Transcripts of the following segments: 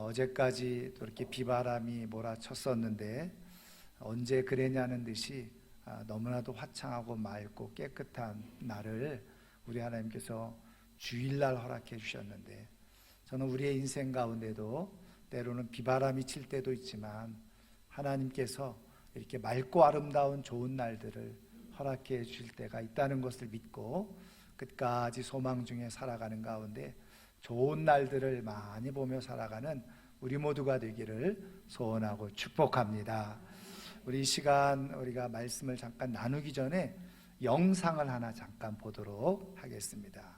어제까지 또 이렇게 비바람이 몰아쳤었는데 언제 그랬냐는 듯이 너무나도 화창하고 맑고 깨끗한 날을 우리 하나님께서 주일날 허락해 주셨는데, 저는 우리의 인생 가운데도 때로는 비바람이 칠 때도 있지만 하나님께서 이렇게 맑고 아름다운 좋은 날들을 허락해 주실 때가 있다는 것을 믿고 끝까지 소망 중에 살아가는 가운데 좋은 날들을 많이 보며 살아가는 우리 모두가 되기를 소원하고 축복합니다. 우리 이 시간 우리가 말씀을 잠깐 나누기 전에 영상을 하나 잠깐 보도록 하겠습니다.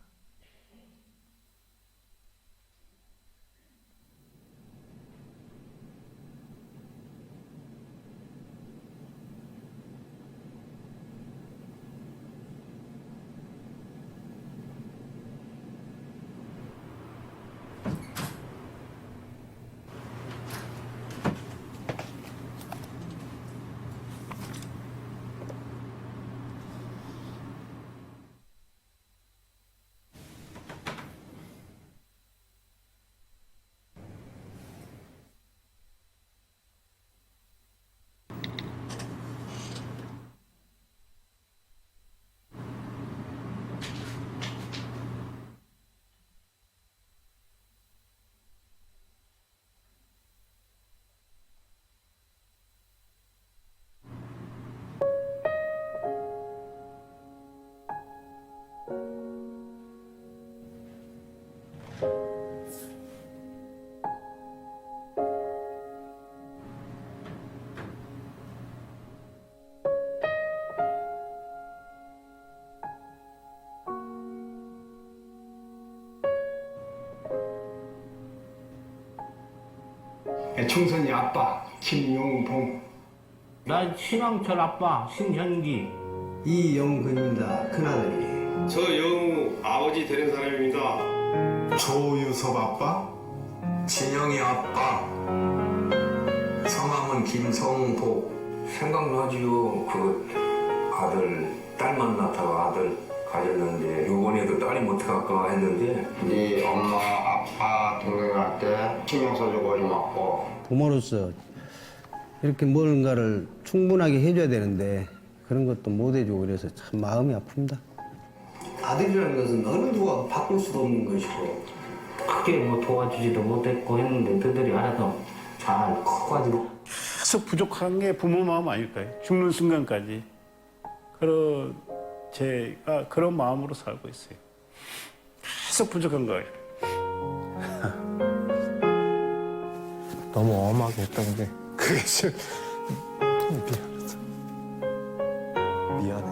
충선이 아빠 김용봉, 난 신왕철 아빠 신현기. 이영근입니다. 큰아들이. 저 영우 아버지 되는 사람입니다. 조유섭 아빠, 진영이 아빠. 성함은 김성복. 생각나지요. 그 아들 딸만 낳다가 아들 가졌는데 요번에도 딸이 못 갈까 했는데 네 엄마 아빠 동생한테 신경 써주고 이먹고 부모로서 이렇게 뭔가를 충분하게 해줘야 되는데 그런 것도 못 해주고 그래서 참 마음이 아픕니다. 아들이라는 것은 어느 누가 바꿀 수도 없는 것이고 크게 뭐 도와주지도 못했고 했는데 너희들이 알아서 잘 커가지고 계속 부족한 게 부모 마음 아닐까요? 죽는 순간까지. 제가 그런 마음으로 살고 있어요. 계속 부족한 거예요. 너무 엄하게 했던 게 그게 좀 미안해.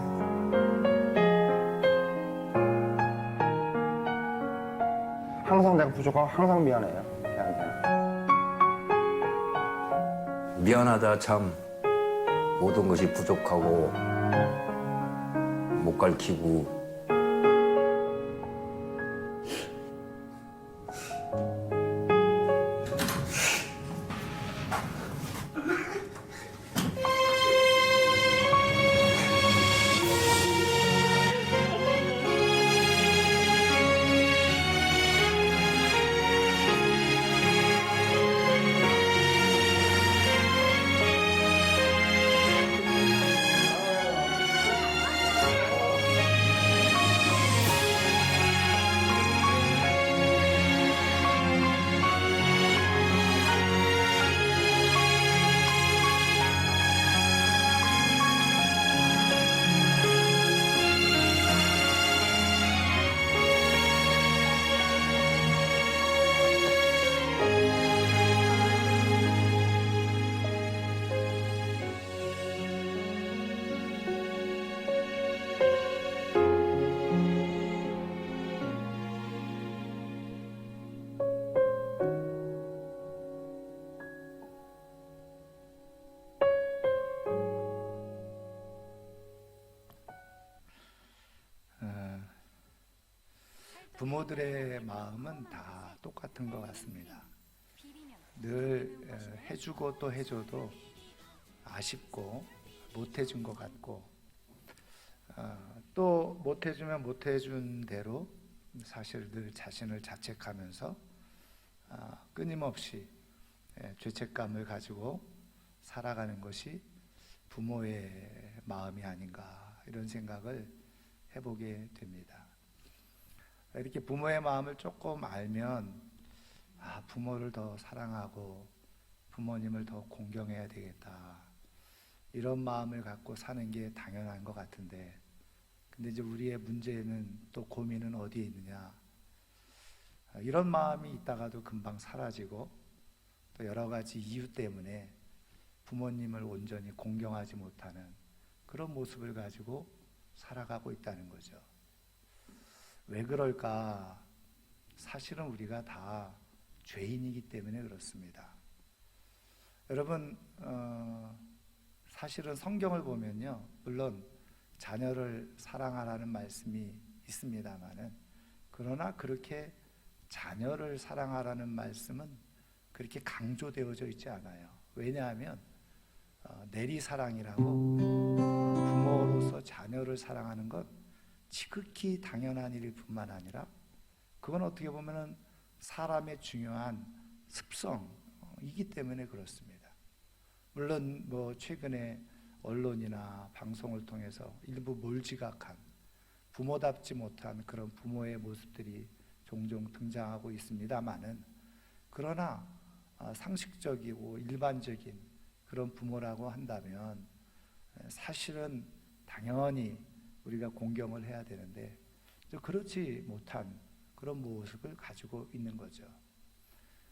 항상 내가 부족하고 항상 미안해요. 걔한테는. 미안하다 참. 모든 것이 부족하고 못 가르치고 부모들의 마음은 다 똑같은 것 같습니다. 늘 해주고 또 해줘도 아쉽고 못해준 것 같고 또 못해주면 못해준 대로 사실 늘 자신을 자책하면서 끊임없이 죄책감을 가지고 살아가는 것이 부모의 마음이 아닌가 이런 생각을 해보게 됩니다. 이렇게 부모의 마음을 조금 알면 부모를 더 사랑하고 부모님을 더 공경해야 되겠다 이런 마음을 갖고 사는 게 당연한 것 같은데, 근데 이제 우리의 문제는 또 고민은 어디에 있느냐, 이런 마음이 있다가도 금방 사라지고 또 여러 가지 이유 때문에 부모님을 온전히 공경하지 못하는 그런 모습을 가지고 살아가고 있다는 거죠. 왜 그럴까? 사실은 우리가 다 죄인이기 때문에 그렇습니다. 여러분, 사실은 성경을 보면요, 물론 자녀를 사랑하라는 말씀이 있습니다만은, 그러나 그렇게 자녀를 사랑하라는 말씀은 그렇게 강조되어져 있지 않아요. 왜냐하면 내리사랑이라고 부모로서 자녀를 사랑하는 것 지극히 당연한 일일 뿐만 아니라 그건 어떻게 보면은 사람의 중요한 습성이기 때문에 그렇습니다. 물론 뭐 최근에 언론이나 방송을 통해서 일부 몰지각한 부모답지 못한 그런 부모의 모습들이 종종 등장하고 있습니다만은, 그러나 상식적이고 일반적인 그런 부모라고 한다면 사실은 당연히 우리가 공경을 해야 되는데 그렇지 못한 그런 모습을 가지고 있는 거죠.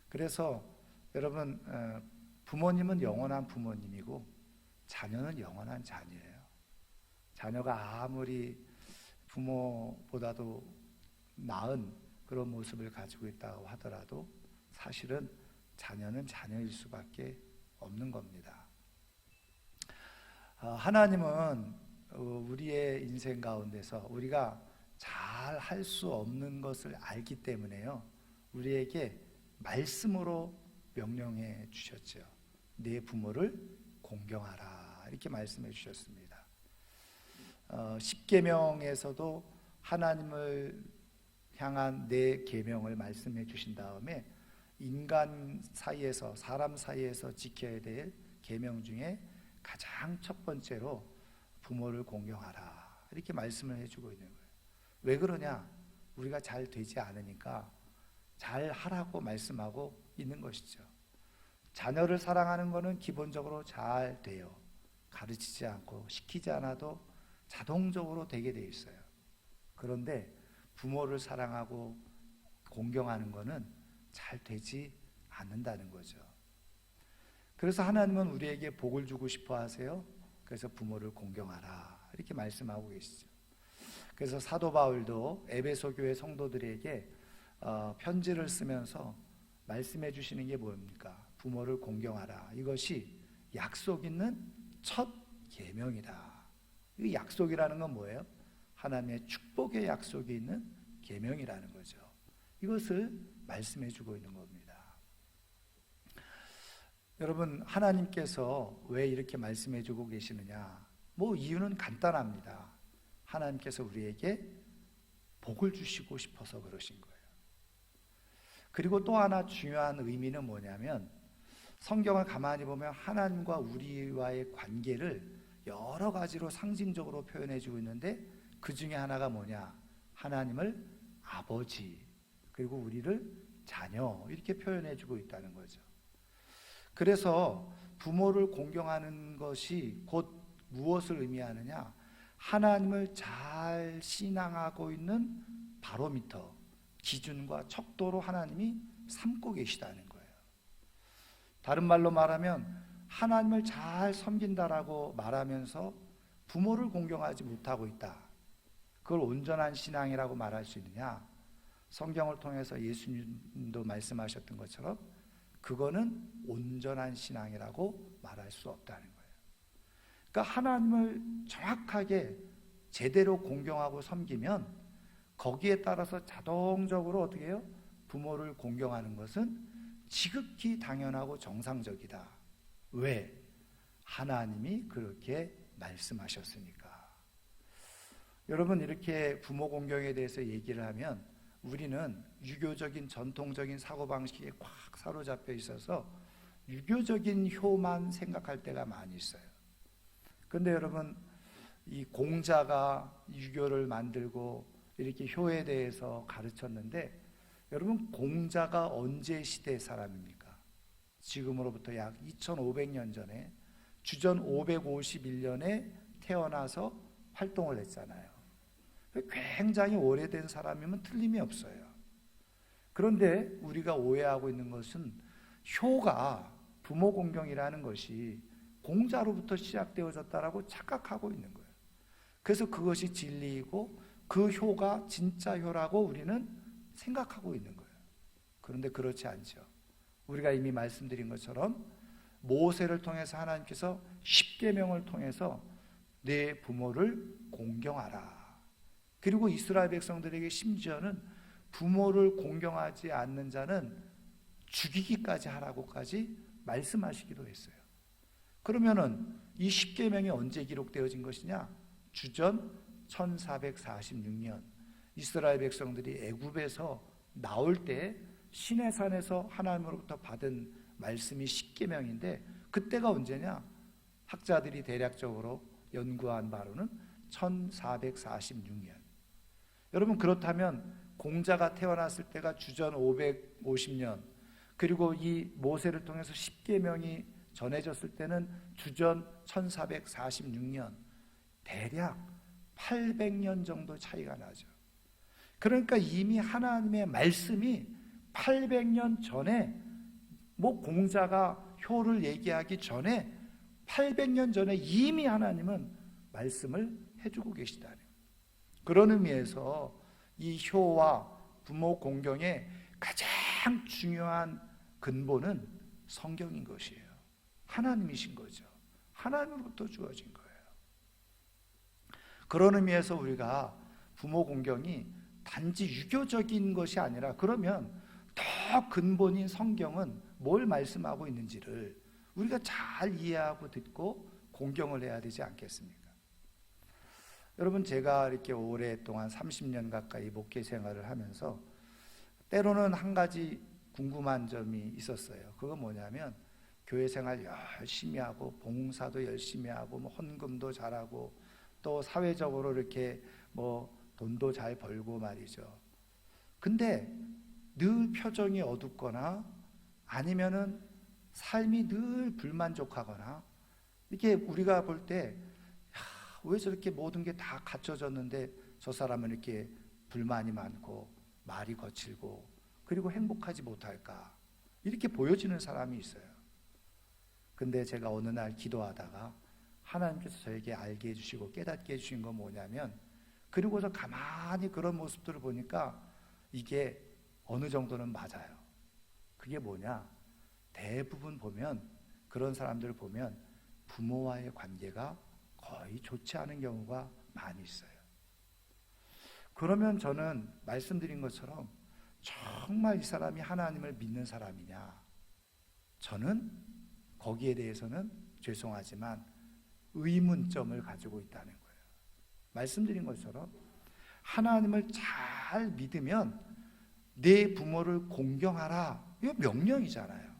그래서 여러분, 부모님은 영원한 부모님이고 자녀는 영원한 자녀예요. 자녀가 아무리 부모보다도 나은 그런 모습을 가지고 있다고 하더라도 사실은 자녀는 자녀일 수밖에 없는 겁니다. 하나님은 우리의 인생 가운데서 우리가 잘 할 수 없는 것을 알기 때문에요, 우리에게 말씀으로 명령해 주셨죠. 내 부모를 공경하라 이렇게 말씀해 주셨습니다. 십계명에서도 하나님을 향한 네 계명을 말씀해 주신 다음에 인간 사이에서, 사람 사이에서 지켜야 될 계명 중에 가장 첫 번째로 부모를 공경하라 이렇게 말씀을 해주고 있는 거예요. 왜 그러냐? 우리가 잘 되지 않으니까 잘 하라고 말씀하고 있는 것이죠. 자녀를 사랑하는 것은 기본적으로 잘 돼요. 가르치지 않고 시키지 않아도 자동적으로 되게 돼 있어요. 그런데 부모를 사랑하고 공경하는 것은 잘 되지 않는다는 거죠. 그래서 하나님은 우리에게 복을 주고 싶어 하세요. 그래서 부모를 공경하라 이렇게 말씀하고 계시죠. 그래서 사도 바울도 에베소 교회 성도들에게 편지를 쓰면서 말씀해 주시는 게 뭡니까? 부모를 공경하라. 이것이 약속 있는 첫 계명이다. 이 약속이라는 건 뭐예요? 하나님의 축복의 약속이 있는 계명이라는 거죠. 이것을 말씀해 주고 있는 겁니다. 여러분, 하나님께서 왜 이렇게 말씀해 주고 계시느냐? 이유는 간단합니다. 하나님께서 우리에게 복을 주시고 싶어서 그러신 거예요. 그리고 또 하나 중요한 의미는 뭐냐면, 성경을 가만히 보면 하나님과 우리와의 관계를 여러 가지로 상징적으로 표현해 주고 있는데, 그 중에 하나가 뭐냐? 하나님을 아버지, 그리고 우리를 자녀, 이렇게 표현해 주고 있다는 거죠. 그래서 부모를 공경하는 것이 곧 무엇을 의미하느냐? 하나님을 잘 신앙하고 있는 바로미터, 기준과 척도로 하나님이 삼고 계시다는 거예요. 다른 말로 말하면 하나님을 잘 섬긴다라고 말하면서 부모를 공경하지 못하고 있다. 그걸 온전한 신앙이라고 말할 수 있느냐? 성경을 통해서 예수님도 말씀하셨던 것처럼 그거는 온전한 신앙이라고 말할 수 없다는 거예요. 그러니까 하나님을 정확하게 제대로 공경하고 섬기면 거기에 따라서 자동적으로 어떻게 해요? 부모를 공경하는 것은 지극히 당연하고 정상적이다. 왜? 하나님이 그렇게 말씀하셨으니까. 여러분, 이렇게 부모 공경에 대해서 얘기를 하면 우리는 유교적인 전통적인 사고방식에 꽉 사로잡혀 있어서 유교적인 효만 생각할 때가 많이 있어요. 그런데 여러분, 이 공자가 유교를 만들고 이렇게 효에 대해서 가르쳤는데, 여러분, 공자가 언제 시대 사람입니까? 지금으로부터 약 2500년 전에 주전 551년에 태어나서 활동을 했잖아요. 굉장히 오래된 사람이면 틀림이 없어요. 그런데 우리가 오해하고 있는 것은 효가, 부모 공경이라는 것이 공자로부터 시작되어졌다라고 착각하고 있는 거예요. 그래서 그것이 진리이고 그 효가 진짜 효라고 우리는 생각하고 있는 거예요. 그런데 그렇지 않죠. 우리가 이미 말씀드린 것처럼 모세를 통해서 하나님께서 십계명을 통해서 내 부모를 공경하라. 그리고 이스라엘 백성들에게 심지어는 부모를 공경하지 않는 자는 죽이기까지 하라고까지 말씀하시기도 했어요. 그러면은 이 십계명이 언제 기록되어진 것이냐? 주전 1446년 이스라엘 백성들이 애굽에서 나올 때 시내산에서 하나님으로부터 받은 말씀이 십계명인데, 그때가 언제냐? 학자들이 대략적으로 연구한 바로는 1446년. 여러분, 그렇다면 공자가 태어났을 때가 주전 550년, 그리고 이 모세를 통해서 십계명이 전해졌을 때는 주전 1446년, 대략 800년 정도 차이가 나죠. 그러니까 이미 하나님의 말씀이 800년 전에, 뭐 공자가 효를 얘기하기 전에 800년 전에 이미 하나님은 말씀을 해주고 계시다는, 그런 의미에서 이 효와 부모 공경의 가장 중요한 근본은 성경인 것이에요. 하나님이신 거죠. 하나님으로부터 주어진 거예요. 그런 의미에서 우리가 부모 공경이 단지 유교적인 것이 아니라, 그러면 더 근본인 성경은 뭘 말씀하고 있는지를 우리가 잘 이해하고 듣고 공경을 해야 되지 않겠습니까? 여러분, 제가 이렇게 오랫동안 30년 가까이 목회 생활을 하면서 때로는 한 가지 궁금한 점이 있었어요. 그건 뭐냐면, 교회 생활 열심히 하고 봉사도 열심히 하고 뭐 헌금도 잘하고 또 사회적으로 이렇게 뭐 돈도 잘 벌고 말이죠. 근데 늘 표정이 어둡거나 아니면은 삶이 늘 불만족하거나, 이렇게 우리가 볼 때 왜 저렇게 모든 게 다 갖춰졌는데 저 사람은 이렇게 불만이 많고 말이 거칠고 그리고 행복하지 못할까, 이렇게 보여지는 사람이 있어요. 근데 제가 어느 날 기도하다가 하나님께서 저에게 알게 해주시고 깨닫게 해주신 건 뭐냐면, 그리고서 가만히 그런 모습들을 보니까 이게 어느 정도는 맞아요. 그게 뭐냐? 대부분 보면, 그런 사람들을 보면 부모와의 관계가 거의 좋지 않은 경우가 많이 있어요. 그러면 저는 말씀드린 것처럼 정말 이 사람이 하나님을 믿는 사람이냐? 저는 거기에 대해서는 죄송하지만 의문점을 가지고 있다는 거예요. 말씀드린 것처럼 하나님을 잘 믿으면 내 부모를 공경하라, 이거 명령이잖아요.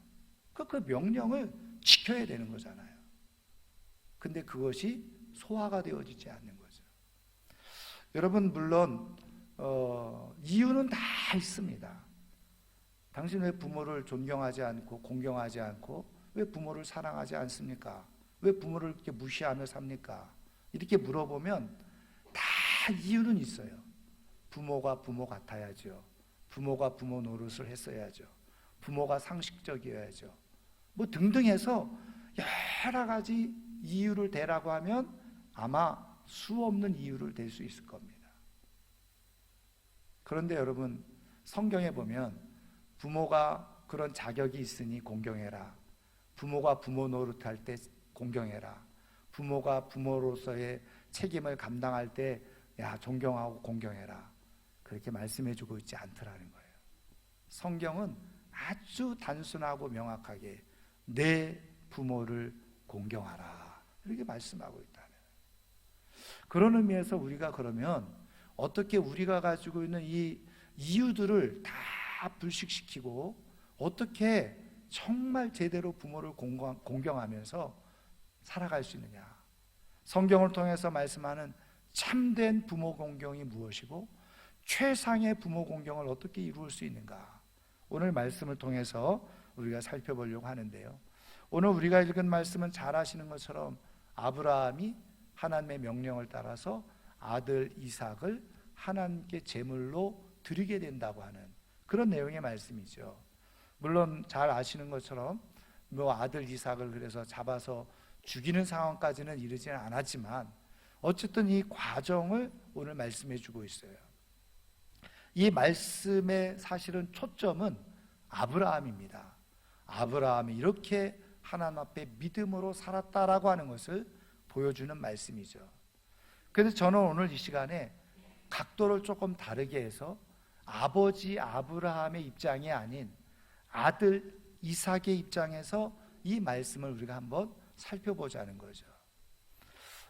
그 명령을 지켜야 되는 거잖아요. 근데 그것이 소화가 되어지지 않는 거죠. 여러분, 물론 이유는 다 있습니다. 당신 왜 부모를 존경하지 않고 공경하지 않고 왜 부모를 사랑하지 않습니까? 왜 부모를 이렇게 무시하며 삽니까? 이렇게 물어보면 다 이유는 있어요. 부모가 부모 같아야죠. 부모가 부모 노릇을 했어야죠. 부모가 상식적이어야죠. 뭐 등등 해서 여러 가지 이유를 대라고 하면 아마 수 없는 이유를 댈 수 있을 겁니다. 그런데 여러분, 성경에 보면 부모가 그런 자격이 있으니 공경해라, 부모가 부모 노릇할 때 공경해라, 부모가 부모로서의 책임을 감당할 때 존경하고 공경해라, 그렇게 말씀해주고 있지 않더라는 거예요. 성경은 아주 단순하고 명확하게 내 부모를 공경하라, 이렇게 말씀하고 있다는 거예요. 그런 의미에서 우리가 그러면 어떻게 우리가 가지고 있는 이 이유들을 다 불식시키고 어떻게 정말 제대로 부모를 공경하면서 살아갈 수 있느냐? 성경을 통해서 말씀하는 참된 부모 공경이 무엇이고 최상의 부모 공경을 어떻게 이루을 수 있는가? 오늘 말씀을 통해서 우리가 살펴보려고 하는데요. 오늘 우리가 읽은 말씀은 잘 아시는 것처럼 아브라함이 하나님의 명령을 따라서 아들 이삭을 하나님께 제물로 드리게 된다고 하는 그런 내용의 말씀이죠. 물론 잘 아시는 것처럼 뭐 아들 이삭을 그래서 잡아서 죽이는 상황까지는 이르지는 않았지만 어쨌든 이 과정을 오늘 말씀해 주고 있어요. 이 말씀의 사실은 초점은 아브라함입니다. 아브라함이 이렇게 하나님 앞에 믿음으로 살았다라고 하는 것을 보여주는 말씀이죠. 그래서 저는 오늘 이 시간에 각도를 조금 다르게 해서 아버지 아브라함의 입장이 아닌 아들 이삭의 입장에서 이 말씀을 우리가 한번 살펴보자는 거죠.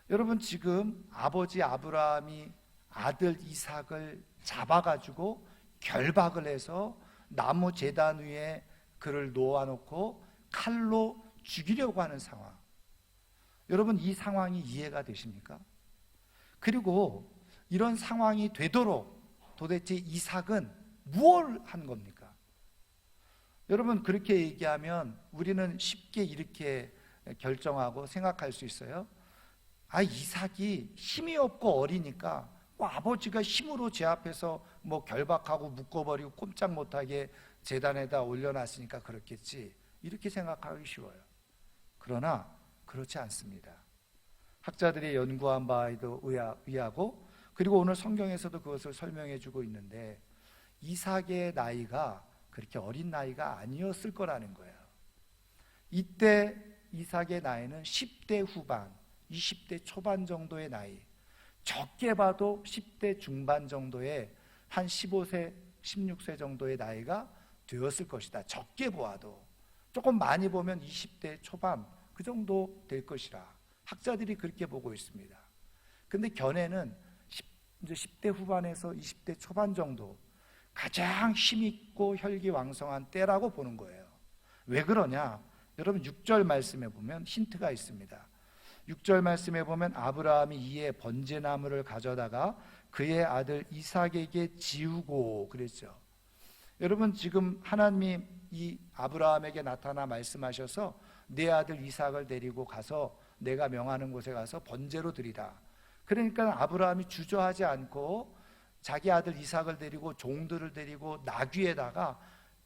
여러분, 지금 아버지 아브라함이 아들 이삭을 잡아가지고 결박을 해서 나무 제단 위에 그를 놓아놓고 칼로 죽이려고 하는 상황. 여러분, 이 상황이 이해가 되십니까? 그리고 이런 상황이 되도록 도대체 이삭은 무엇을 한 겁니까? 여러분, 그렇게 얘기하면 우리는 쉽게 이렇게 결정하고 생각할 수 있어요. 아, 이삭이 힘이 없고 어리니까 아버지가 힘으로 제 앞에서 뭐 결박하고 묶어버리고 꼼짝 못하게 제단에다 올려놨으니까 그렇겠지, 이렇게 생각하기 쉬워요. 그러나 그렇지 않습니다. 학자들이 연구한 바에도 의하고 그리고 오늘 성경에서도 그것을 설명해 주고 있는데 이삭의 나이가 그렇게 어린 나이가 아니었을 거라는 거예요. 이때 이삭의 나이는 10대 후반, 20대 초반 정도의 나이, 적게 봐도 10대 중반 정도의 한 15세, 16세 정도의 나이가 되었을 것이다. 적게 보아도. 조금 많이 보면 20대 초반 그 정도 될 것이라 학자들이 그렇게 보고 있습니다. 근데 견해는 이제 10대 후반에서 20대 초반 정도, 가장 힘있고 혈기왕성한 때라고 보는 거예요. 왜 그러냐? 여러분 6절 말씀에 보면 힌트가 있습니다. 6절 말씀에 보면 아브라함이 이에 번제나무를 가져다가 그의 아들 이삭에게 지우고 그랬죠. 여러분, 지금 하나님이 이 아브라함에게 나타나 말씀하셔서 내 아들 이삭을 데리고 가서 내가 명하는 곳에 가서 번제로 드리라. 그러니까 아브라함이 주저하지 않고 자기 아들 이삭을 데리고 종들을 데리고 나귀에다가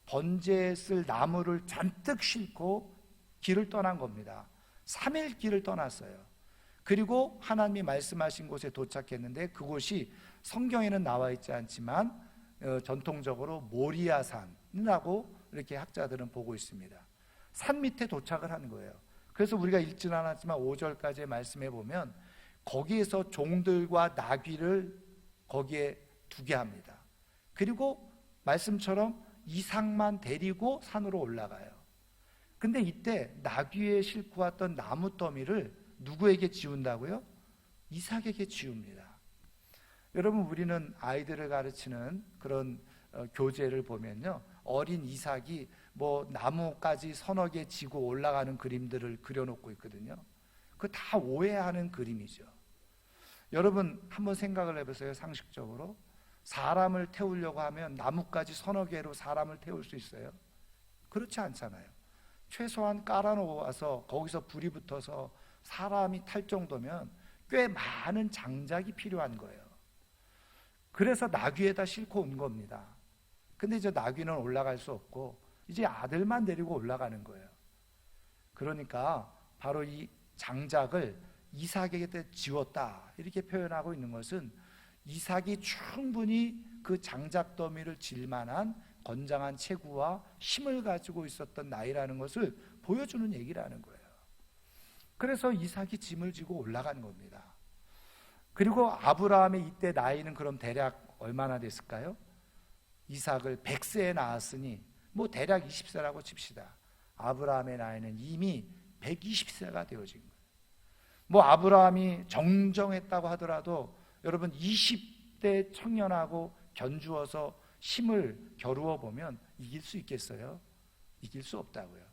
번제에 쓸 나무를 잔뜩 싣고 길을 떠난 겁니다. 3일 길을 떠났어요. 그리고 하나님이 말씀하신 곳에 도착했는데 그곳이 성경에는 나와 있지 않지만 전통적으로 모리아산이라고 이렇게 학자들은 보고 있습니다. 산 밑에 도착을 한 거예요. 그래서 우리가 읽지는 않았지만 5절까지의 말씀에 보면 거기에서 종들과 나귀를 거기에 두게 합니다. 그리고 말씀처럼 이삭만 데리고 산으로 올라가요. 근데 이때 나귀에 싣고 왔던 나무 더미를 누구에게 지운다고요? 이삭에게 지웁니다. 여러분, 우리는 아이들을 가르치는 그런 교재를 보면요, 어린 이삭이 뭐 나무까지 서너 개 지고 올라가는 그림들을 그려놓고 있거든요. 그거 다 오해하는 그림이죠. 여러분, 한번 생각을 해보세요. 상식적으로 사람을 태우려고 하면 나무까지 서너 개로 사람을 태울 수 있어요? 그렇지 않잖아요. 최소한 깔아놓아서 거기서 불이 붙어서 사람이 탈 정도면 꽤 많은 장작이 필요한 거예요. 그래서 나귀에다 싣고 온 겁니다. 근데 이제 나귀는 올라갈 수 없고 이제 아들만 데리고 올라가는 거예요. 그러니까 바로 이 장작을 이삭에게 지웠다 이렇게 표현하고 있는 것은 이삭이 충분히 그 장작 더미를 질 만한 건장한 체구와 힘을 가지고 있었던 나이라는 것을 보여주는 얘기라는 거예요. 그래서 이삭이 짐을 지고 올라간 겁니다. 그리고 아브라함의 이때 나이는 그럼 대략 얼마나 됐을까요? 이삭을 100세에 낳았으니 뭐 대략 20세라고 칩시다. 아브라함의 나이는 이미 120세가 되어진 거예요. 뭐 아브라함이 정정했다고 하더라도 여러분 20대 청년하고 견주어서 힘을 겨루어 보면 이길 수 있겠어요? 이길 수 없다고요.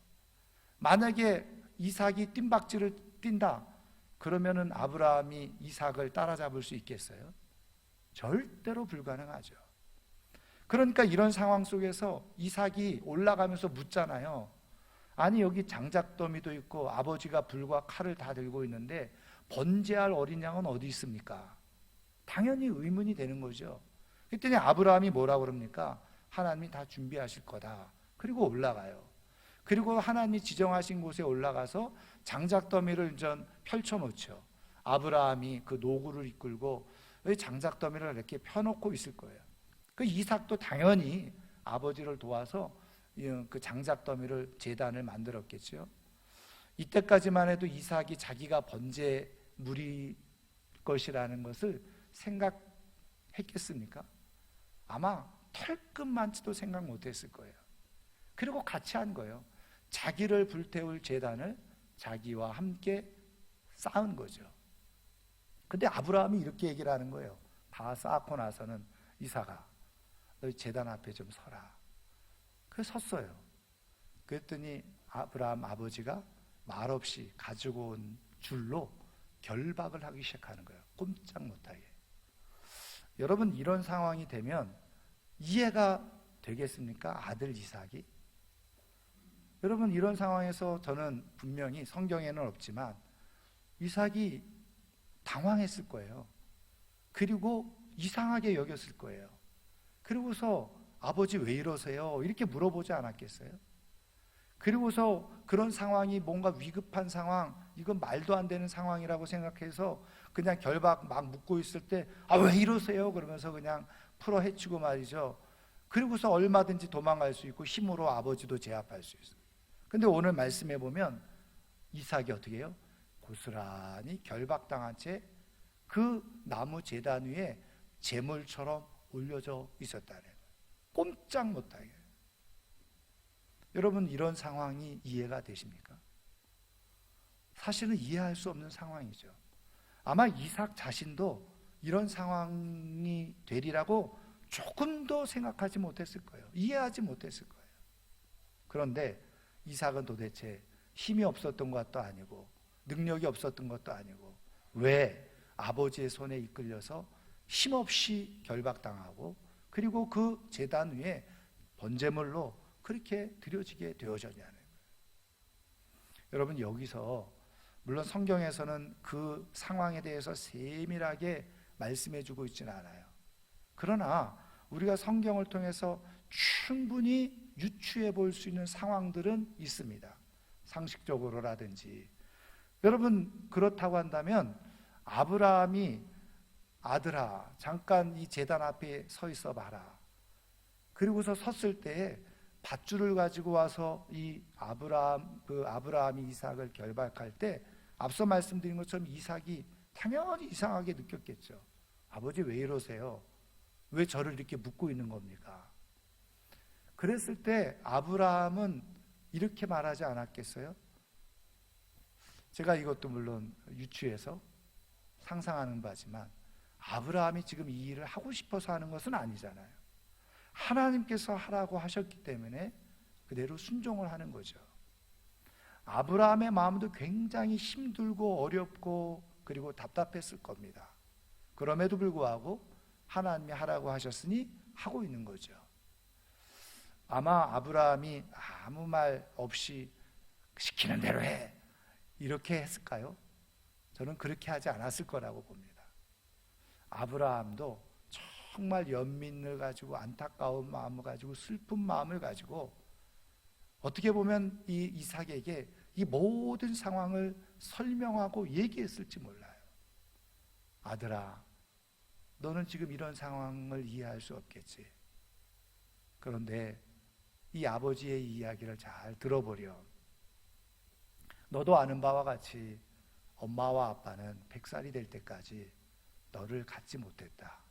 만약에 이삭이 뜀박질을 뛴다 그러면은 아브라함이 이삭을 따라잡을 수 있겠어요? 절대로 불가능하죠. 그러니까 이런 상황 속에서 이삭이 올라가면서 묻잖아요. 아니 여기 장작더미도 있고 아버지가 불과 칼을 다 들고 있는데 번제할 어린 양은 어디 있습니까? 당연히 의문이 되는 거죠. 그랬더니 아브라함이 뭐라고 그럽니까? 하나님이 다 준비하실 거다. 그리고 올라가요. 그리고 하나님이 지정하신 곳에 올라가서 장작더미를 전 펼쳐놓죠. 아브라함이 그 노구를 이끌고 장작더미를 이렇게 펴놓고 있을 거예요. 그 이삭도 당연히 아버지를 도와서 그 장작더미를 제단을 만들었겠죠. 이때까지만 해도 이삭이 자기가 번제물일 것이라는 것을 생각했겠습니까? 아마 털끝만치도 생각 못했을 거예요. 그리고 같이 한 거예요. 자기를 불태울 제단을 자기와 함께 쌓은 거죠. 근데 아브라함이 이렇게 얘기를 하는 거예요. 다 쌓고 나서는 이삭아, 너 제단 앞에 좀 서라. 그래서 섰어요. 그랬더니 아브라함 아버지가 말없이 가지고 온 줄로 결박을 하기 시작하는 거예요. 꼼짝 못하게. 여러분, 이런 상황이 되면 이해가 되겠습니까? 아들 이삭이? 여러분, 이런 상황에서 저는 분명히 성경에는 없지만 이삭이 당황했을 거예요. 그리고 이상하게 여겼을 거예요. 그리고서 아버지 왜 이러세요? 이렇게 물어보지 않았겠어요? 그리고서 그런 상황이 뭔가 위급한 상황, 이건 말도 안 되는 상황이라고 생각해서 그냥 결박 막 묶고 있을 때 왜 이러세요? 그러면서 그냥 풀어 헤치고 말이죠. 그리고서 얼마든지 도망갈 수 있고 힘으로 아버지도 제압할 수 있어요. 근데 오늘 말씀해 보면 이삭이 어떻게 해요? 고스란히 결박당한 채 그 나무 제단 위에 제물처럼 올려져 있었다는 거예요. 꼼짝 못하게. 여러분, 이런 상황이 이해가 되십니까? 사실은 이해할 수 없는 상황이죠. 아마 이삭 자신도 이런 상황이 되리라고 조금도 생각하지 못했을 거예요. 이해하지 못했을 거예요. 그런데 이삭은 도대체 힘이 없었던 것도 아니고 능력이 없었던 것도 아니고 왜 아버지의 손에 이끌려서 힘없이 결박당하고 그리고 그 제단 위에 번제물로 그렇게 드려지게 되어졌냐는 거예요. 여러분, 여기서 물론 성경에서는 그 상황에 대해서 세밀하게 말씀해 주고 있지는 않아요. 그러나 우리가 성경을 통해서 충분히 유추해 볼 수 있는 상황들은 있습니다. 상식적으로라든지. 여러분, 그렇다고 한다면 아브라함이 아들아 잠깐 이 제단 앞에 서 있어 봐라. 그리고서 섰을 때 밧줄을 가지고 와서 이 아브라함이 이삭을 결박할 때 앞서 말씀드린 것처럼 이삭이 당연히 이상하게 느꼈겠죠. 아버지 왜 이러세요? 왜 저를 이렇게 묶고 있는 겁니까? 그랬을 때 아브라함은 이렇게 말하지 않았겠어요? 제가 이것도 물론 유추해서 상상하는 바지만 아브라함이 지금 이 일을 하고 싶어서 하는 것은 아니잖아요. 하나님께서 하라고 하셨기 때문에 그대로 순종을 하는 거죠. 아브라함의 마음도 굉장히 힘들고 어렵고 그리고 답답했을 겁니다. 그럼에도 불구하고 하나님이 하라고 하셨으니 하고 있는 거죠. 아마 아브라함이 아무 말 없이 시키는 대로 해 이렇게 했을까요? 저는 그렇게 하지 않았을 거라고 봅니다. 아브라함도 정말 연민을 가지고 안타까운 마음을 가지고 슬픈 마음을 가지고 어떻게 보면 이 이삭에게 이 모든 상황을 설명하고 얘기했을지 몰라요. 아들아, 너는 지금 이런 상황을 이해할 수 없겠지. 그런데 이 아버지의 이야기를 잘 들어보렴. 너도 아는 바와 같이 엄마와 아빠는 100살이 될 때까지 너를 갖지 못했다.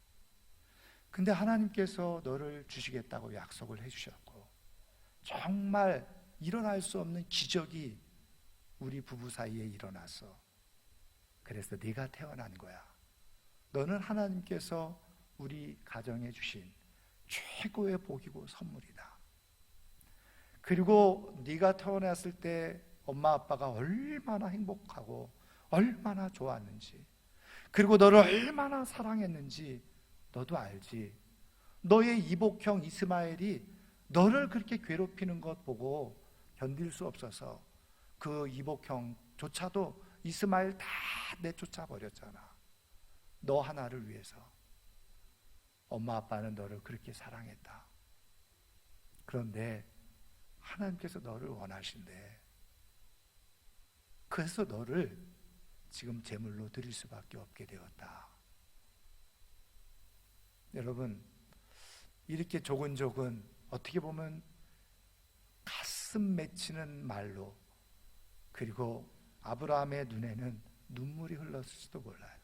근데 하나님께서 너를 주시겠다고 약속을 해주셨고 정말 일어날 수 없는 기적이 우리 부부 사이에 일어났어. 그래서 네가 태어난 거야. 너는 하나님께서 우리 가정에 주신 최고의 복이고 선물이다. 그리고 네가 태어났을 때 엄마 아빠가 얼마나 행복하고 얼마나 좋았는지, 그리고 너를 얼마나 사랑했는지 너도 알지. 너의 이복형 이스마엘이 너를 그렇게 괴롭히는 것 보고 견딜 수 없어서 그 이복형조차도 이스마엘 다 내쫓아 버렸잖아. 너 하나를 위해서. 엄마 아빠는 너를 그렇게 사랑했다. 그런데 하나님께서 너를 원하신대. 그래서 너를 지금 제물로 드릴 수밖에 없게 되었다. 여러분, 이렇게 조근조근 어떻게 보면 가슴 맺히는 말로, 그리고 아브라함의 눈에는 눈물이 흘렀을지도 몰라요.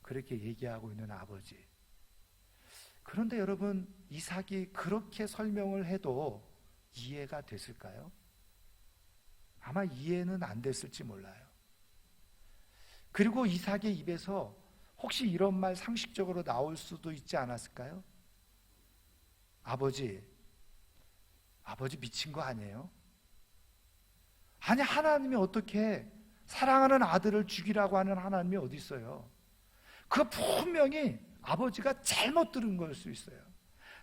그렇게 얘기하고 있는 아버지. 그런데 여러분, 이삭이 그렇게 설명을 해도 이해가 됐을까요? 아마 이해는 안 됐을지 몰라요. 그리고 이삭의 입에서 혹시 이런 말 상식적으로 나올 수도 있지 않았을까요? 아버지 미친 거 아니에요? 아니, 하나님이 어떻게 사랑하는 아들을 죽이라고 하는 하나님이 어디 있어요? 그 분명히 아버지가 잘못 들은 걸 수 있어요.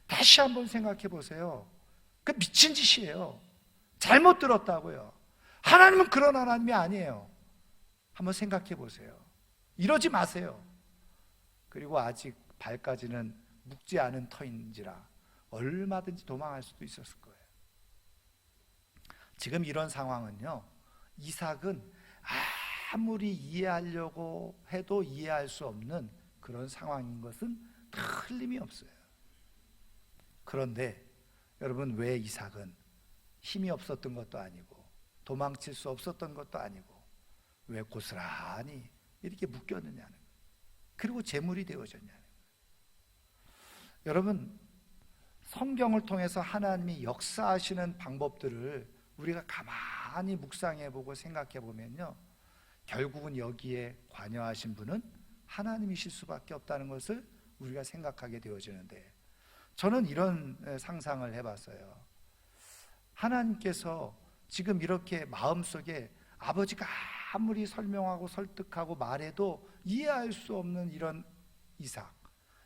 다시 한번 생각해 보세요. 그 미친 짓이에요. 잘못 들었다고요. 하나님은 그런 하나님이 아니에요. 한번 생각해 보세요. 이러지 마세요. 그리고 아직 발까지는 묵지 않은 터인지라 얼마든지 도망할 수도 있었을 거예요. 지금 이런 상황은요, 이삭은 아무리 이해하려고 해도 이해할 수 없는 그런 상황인 것은 틀림이 없어요. 그런데 여러분, 왜 이삭은 힘이 없었던 것도 아니고 도망칠 수 없었던 것도 아니고 왜 고스란히 이렇게 묶였느냐는, 그리고 제물이 되어졌냐는 거예요. 여러분, 성경을 통해서 하나님이 역사하시는 방법들을 우리가 가만히 묵상해보고 생각해보면요, 결국은 여기에 관여하신 분은 하나님이실 수밖에 없다는 것을 우리가 생각하게 되어지는데, 저는 이런 상상을 해봤어요. 하나님께서 지금 이렇게 마음속에 아버지가 아무리 설명하고 설득하고 말해도 이해할 수 없는 이런 이삭,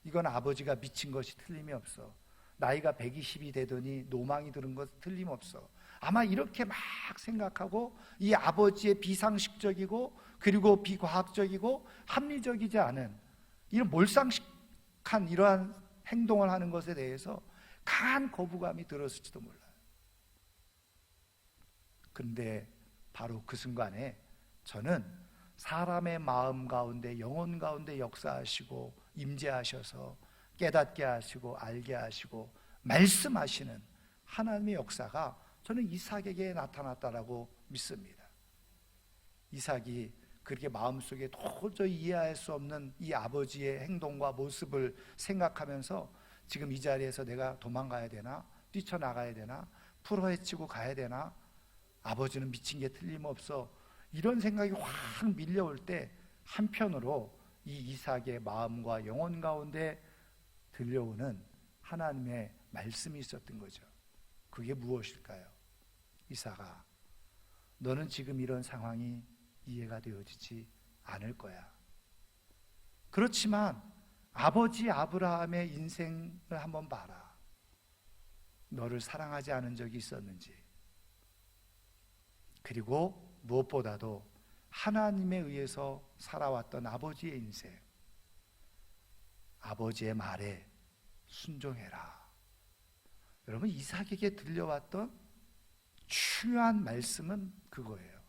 이건 아버지가 미친 것이 틀림이 없어. 나이가 120이 되더니 노망이 들은 것 틀림없어. 아마 이렇게 막 생각하고 이 아버지의 비상식적이고 그리고 비과학적이고 합리적이지 않은 이런 몰상식한 이러한 행동을 하는 것에 대해서 강한 거부감이 들었을지도 몰라요. 그런데 바로 그 순간에 저는 사람의 마음 가운데, 영혼 가운데 역사하시고 임재하셔서 깨닫게 하시고 알게 하시고 말씀하시는 하나님의 역사가 저는 이삭에게 나타났다라고 믿습니다. 이삭이 그렇게 마음속에 도저히 이해할 수 없는 이 아버지의 행동과 모습을 생각하면서 지금 이 자리에서 내가 도망가야 되나? 뛰쳐나가야 되나? 풀어헤치고 가야 되나? 아버지는 미친 게 틀림없어. 이런 생각이 확 밀려올 때 한편으로 이 이삭의 마음과 영혼 가운데 들려오는 하나님의 말씀이 있었던 거죠. 그게 무엇일까요? 이삭아, 너는 지금 이런 상황이 이해가 되어지지 않을 거야. 그렇지만 아버지 아브라함의 인생을 한번 봐라. 너를 사랑하지 않은 적이 있었는지, 그리고 무엇보다도 하나님에 의해서 살아왔던 아버지의 인생, 아버지의 말에 순종해라. 여러분, 이삭에게 들려왔던 중요한 말씀은 그거예요.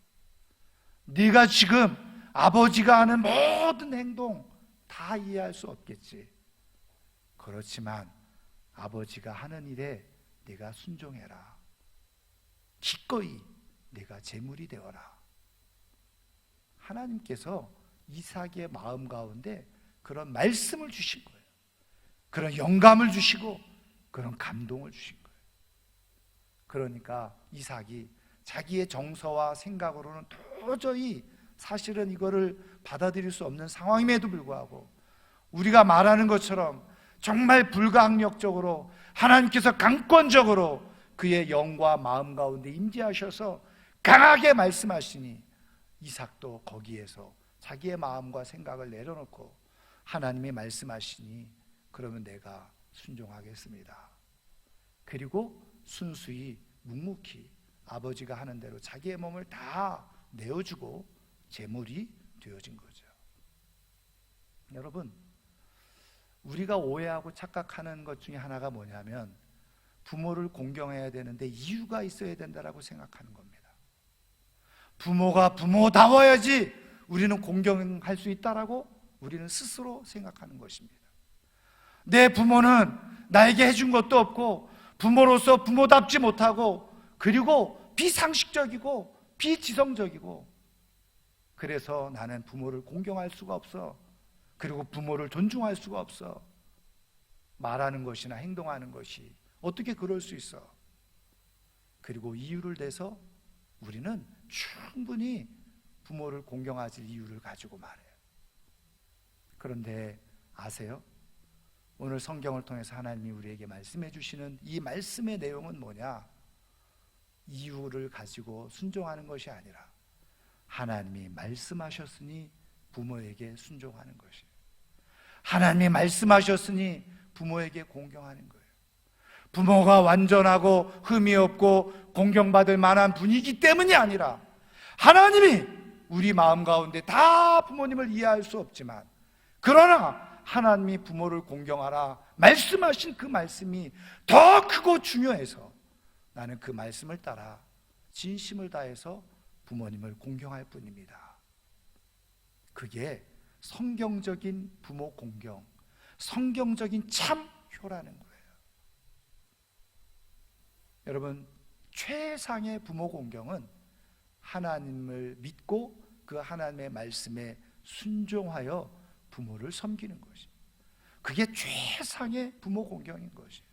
네가 지금 아버지가 하는 모든 행동 다 이해할 수 없겠지. 그렇지만 아버지가 하는 일에 네가 순종해라. 기꺼이 네가 제물이 되어라. 하나님께서 이삭의 마음 가운데 그런 말씀을 주신 거예요. 그런 영감을 주시고 그런 감동을 주신 거예요. 그러니까 이삭이 자기의 정서와 생각으로는 도저히 사실은 이거를 받아들일 수 없는 상황임에도 불구하고 우리가 말하는 것처럼 정말 불가항력적으로 하나님께서 강권적으로 그의 영과 마음 가운데 임재하셔서 강하게 말씀하시니 이삭도 거기에서 자기의 마음과 생각을 내려놓고 하나님이 말씀하시니 그러면 내가 순종하겠습니다. 그리고 순수히 묵묵히 아버지가 하는 대로 자기의 몸을 다 내어주고 제물이 되어진 거죠. 여러분, 우리가 오해하고 착각하는 것 중에 하나가 뭐냐면 부모를 공경해야 되는데 이유가 있어야 된다라고 생각하는 겁니다. 부모가 부모다워야지 우리는 공경할 수 있다라고 우리는 스스로 생각하는 것입니다. 내 부모는 나에게 해준 것도 없고 부모로서 부모답지 못하고 그리고 비상식적이고 비지성적이고 그래서 나는 부모를 공경할 수가 없어. 그리고 부모를 존중할 수가 없어. 말하는 것이나 행동하는 것이 어떻게 그럴 수 있어? 그리고 이유를 대서 우리는 충분히 부모를 공경하지 이유를 가지고 말해요. 그런데 아세요? 오늘 성경을 통해서 하나님이 우리에게 말씀해 주시는 이 말씀의 내용은 뭐냐? 이유를 가지고 순종하는 것이 아니라 하나님이 말씀하셨으니 부모에게 순종하는 것이에요. 하나님이 말씀하셨으니 부모에게 공경하는 거예요. 부모가 완전하고 흠이 없고 공경받을 만한 분이기 때문이 아니라 하나님이 우리 마음 가운데 다 부모님을 이해할 수 없지만 그러나 하나님이 부모를 공경하라 말씀하신 그 말씀이 더 크고 중요해서 나는 그 말씀을 따라 진심을 다해서 부모님을 공경할 뿐입니다. 그게 성경적인 부모 공경, 성경적인 참효라는 거예요. 여러분, 최상의 부모 공경은 하나님을 믿고 그 하나님의 말씀에 순종하여 부모를 섬기는 것이에요. 그게 최상의 부모 공경인 것이에요.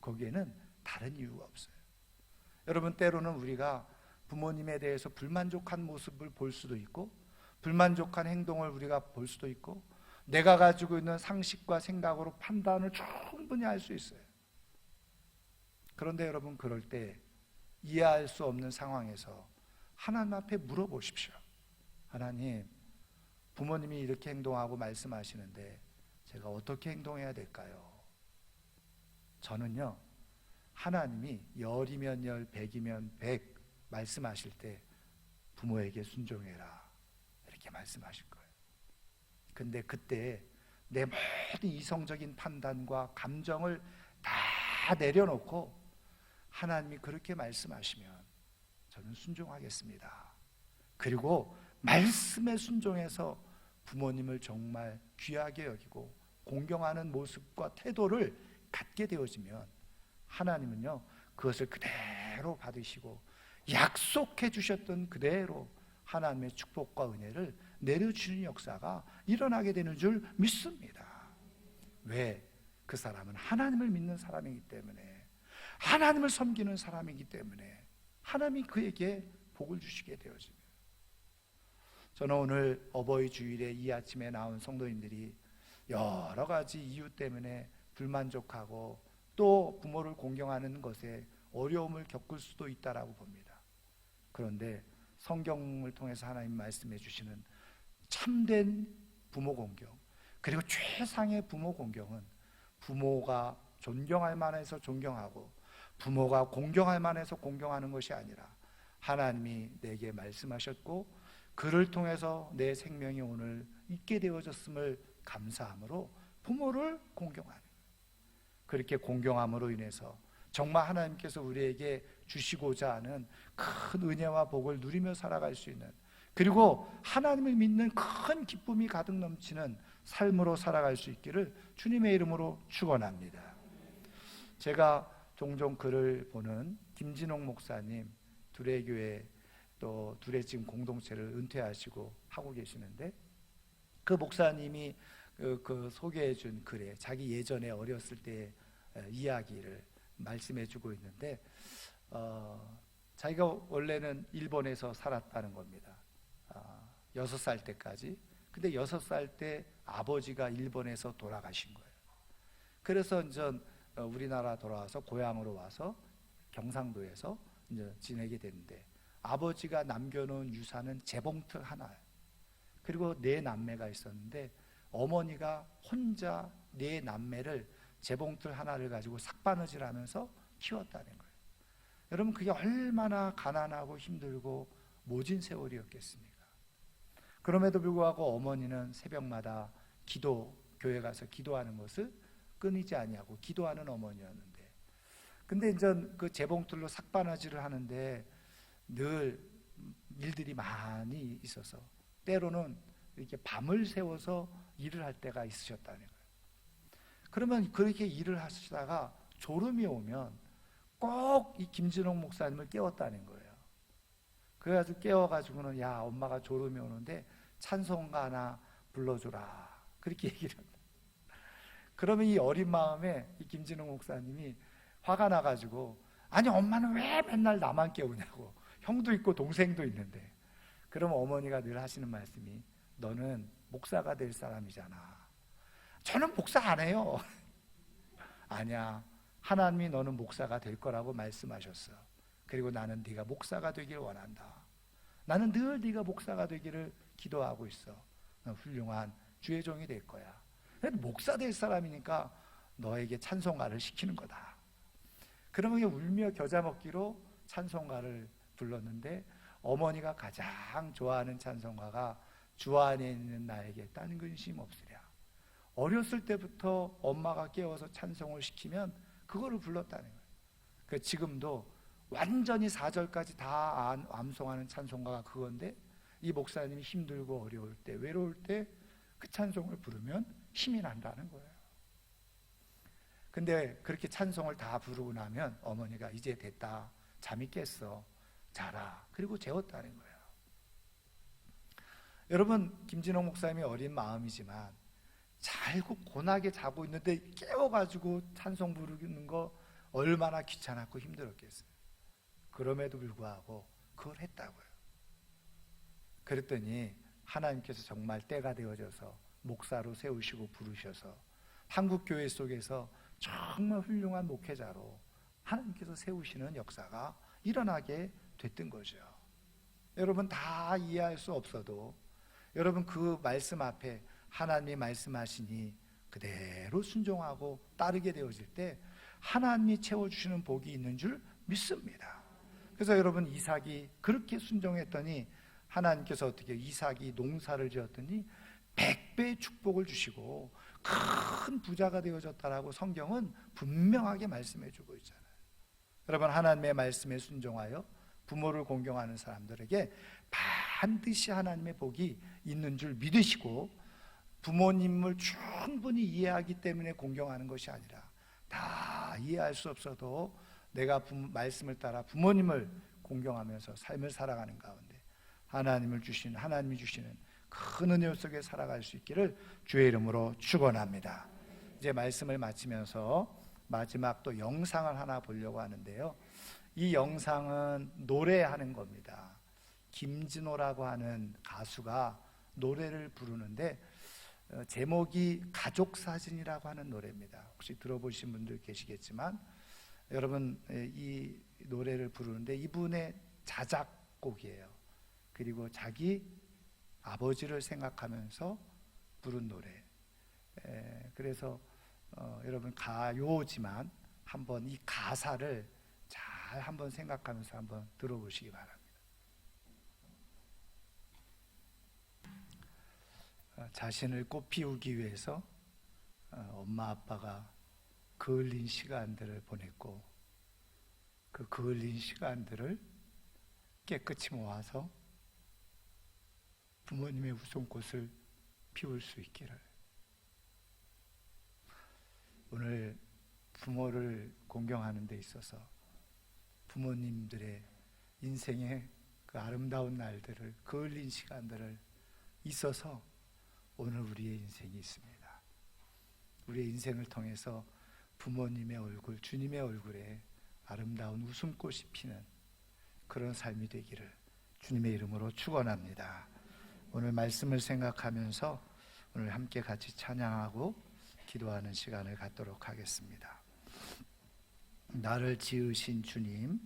거기에는 다른 이유가 없어요. 여러분, 때로는 우리가 부모님에 대해서 불만족한 모습을 볼 수도 있고 불만족한 행동을 우리가 볼 수도 있고 내가 가지고 있는 상식과 생각으로 판단을 충분히 할 수 있어요. 그런데 여러분, 그럴 때 이해할 수 없는 상황에서 하나님 앞에 물어보십시오. 하나님, 부모님이 이렇게 행동하고 말씀하시는데 제가 어떻게 행동해야 될까요? 저는요, 하나님이 10이면 10, 100이면 100 말씀하실 때 부모에게 순종해라 이렇게 말씀하실 거예요. 근데 그때 내 모든 이성적인 판단과 감정을 다 내려놓고 하나님이 그렇게 말씀하시면 저는 순종하겠습니다. 그리고 말씀에 순종해서 부모님을 정말 귀하게 여기고 공경하는 모습과 태도를 갖게 되어지면 하나님은요, 그것을 그대로 받으시고 약속해 주셨던 그대로 하나님의 축복과 은혜를 내려주는 역사가 일어나게 되는 줄 믿습니다. 왜? 그 사람은 하나님을 믿는 사람이기 때문에, 하나님을 섬기는 사람이기 때문에 하나님이 그에게 복을 주시게 되어집니다. 저는 오늘 어버이 주일에 이 아침에 나온 성도님들이 여러 가지 이유 때문에 불만족하고 또 부모를 공경하는 것에 어려움을 겪을 수도 있다라고 봅니다. 그런데 성경을 통해서 하나님 말씀해 주시는 참된 부모 공경, 그리고 최상의 부모 공경은 부모가 존경할 만해서 존경하고 부모가 공경할 만해서 공경하는 것이 아니라 하나님이 내게 말씀하셨고 그를 통해서 내 생명이 오늘 있게 되어졌음을 감사함으로 부모를 공경하는 거예요. 그렇게 공경함으로 인해서 정말 하나님께서 우리에게 주시고자 하는 큰 은혜와 복을 누리며 살아갈 수 있는, 그리고 하나님을 믿는 큰 기쁨이 가득 넘치는 삶으로 살아갈 수 있기를 주님의 이름으로 축원합니다. 제가 종종 글을 보는 김진홍 목사님, 두레교회 또 두레 지금 공동체를 은퇴하시고 하고 계시는데 그 목사님이 그 소개해 준 글에 자기 예전에 어렸을 때 이야기를 말씀해 주고 있는데 자기가 원래는 일본에서 살았다는 겁니다. 6살 때까지. 근데 6살 때 아버지가 일본에서 돌아가신 거예요. 그래서 이제 우리나라 돌아와서 고향으로 와서 경상도에서 이제 지내게 되는데 아버지가 남겨놓은 유산은 재봉틀 하나, 그리고 네 남매가 있었는데 어머니가 혼자 네 남매를 재봉틀 하나를 가지고 삭바느질하면서 키웠다는 거예요. 여러분, 그게 얼마나 가난하고 힘들고 모진 세월이었겠습니까? 그럼에도 불구하고 어머니는 새벽마다 교회 가서 기도하는 것을 끊이지 아니하고 기도하는 어머니였는데, 근데 이제 그 재봉틀로 삭바느질을 하는데 늘 일들이 많이 있어서 때로는 이렇게 밤을 새워서 일을 할 때가 있으셨다는 거예요. 그러면 그렇게 일을 하시다가 졸음이 오면 꼭 이 김진홍 목사님을 깨웠다는 거예요. 그래가지고 깨워가지고는 야, 엄마가 졸음이 오는데 찬송가 하나 불러주라, 그렇게 얘기를 합니다. 그러면 이 어린 마음에 이 김진홍 목사님이 화가 나가지고, 아니 엄마는 왜 맨날 나만 깨우냐고, 형도 있고 동생도 있는데. 그러면 어머니가 늘 하시는 말씀이, 너는 목사가 될 사람이잖아. 저는 목사 안 해요. 아니야, 하나님이 너는 목사가 될 거라고 말씀하셨어. 그리고 나는 네가 목사가 되기를 원한다. 나는 늘 네가 목사가 되기를 기도하고 있어. 너 훌륭한 주의 종이 될 거야. 그래도 목사 될 사람이니까 너에게 찬송가를 시키는 거다. 그러면 울며 겨자 먹기로 찬송가를 불렀는데, 어머니가 가장 좋아하는 찬송가가 주 안에 있는 나에게 딴 근심 없으랴. 어렸을 때부터 엄마가 깨워서 찬송을 시키면 그거를 불렀다는 거예요. 그 지금도 완전히 4절까지 다 암송하는 찬송가가 그건데, 이 목사님이 힘들고 어려울 때, 외로울 때 그 찬송을 부르면 힘이 난다는 거예요. 근데 그렇게 찬송을 다 부르고 나면 어머니가 이제 됐다, 잠이 깼어, 자라, 그리고 재웠다는 거예요. 여러분, 김진홍 목사님이 어린 마음이지만 잘고 고나게 자고 있는데 깨워가지고 찬송 부르는 거 얼마나 귀찮았고 힘들었겠어요. 그럼에도 불구하고 그걸 했다고요. 그랬더니 하나님께서 정말 때가 되어져서 목사로 세우시고 부르셔서 한국교회 속에서 정말 훌륭한 목회자로 하나님께서 세우시는 역사가 일어나게 됐던 거죠. 여러분, 다 이해할 수 없어도 여러분, 그 말씀 앞에 하나님이 말씀하시니 그대로 순종하고 따르게 되어질 때 하나님이 채워주시는 복이 있는 줄 믿습니다. 그래서 여러분, 이삭이 그렇게 순종했더니 하나님께서 어떻게, 이삭이 농사를 지었더니 100배의 축복을 주시고 큰 부자가 되어졌다라고 성경은 분명하게 말씀해 주고 있잖아요. 여러분, 하나님의 말씀에 순종하여 부모를 공경하는 사람들에게 반드시 하나님의 복이 있는 줄 믿으시고, 부모님을 충분히 이해하기 때문에 공경하는 것이 아니라 다 이해할 수 없어도 내가 말씀을 따라 부모님을 공경하면서 삶을 살아가는 가운데 하나님이 주시는 큰 은혜 속에 살아갈 수 있기를 주의 이름으로 축원합니다. 이제 말씀을 마치면서 마지막 또 영상을 하나 보려고 하는데요. 이 영상은 노래하는 겁니다. 김진호라고 하는 가수가 노래를 부르는데 제목이 가족사진이라고 하는 노래입니다. 혹시 들어보신 분들 계시겠지만, 여러분, 이 노래를 부르는데 이분의 자작곡이에요. 그리고 자기 아버지를 생각하면서 부른 노래. 그래서 여러분, 가요지만 한번 이 가사를 잘 한번 생각하면서 한번 들어보시기 바랍니다. 자신을 꽃피우기 위해서 엄마 아빠가 그을린 시간들을 보냈고, 그 그을린 시간들을 깨끗이 모아서 부모님의 웃음꽃을 피울 수 있기를. 오늘 부모를 공경하는 데 있어서 부모님들의 인생의 그 아름다운 날들을, 그을린 시간들을 있어서 오늘 우리의 인생이 있습니다. 우리의 인생을 통해서 부모님의 얼굴, 주님의 얼굴에 아름다운 웃음꽃이 피는 그런 삶이 되기를 주님의 이름으로 축원합니다. 오늘 말씀을 생각하면서 오늘 함께 같이 찬양하고 기도하는 시간을 갖도록 하겠습니다. 나를 지으신 주님,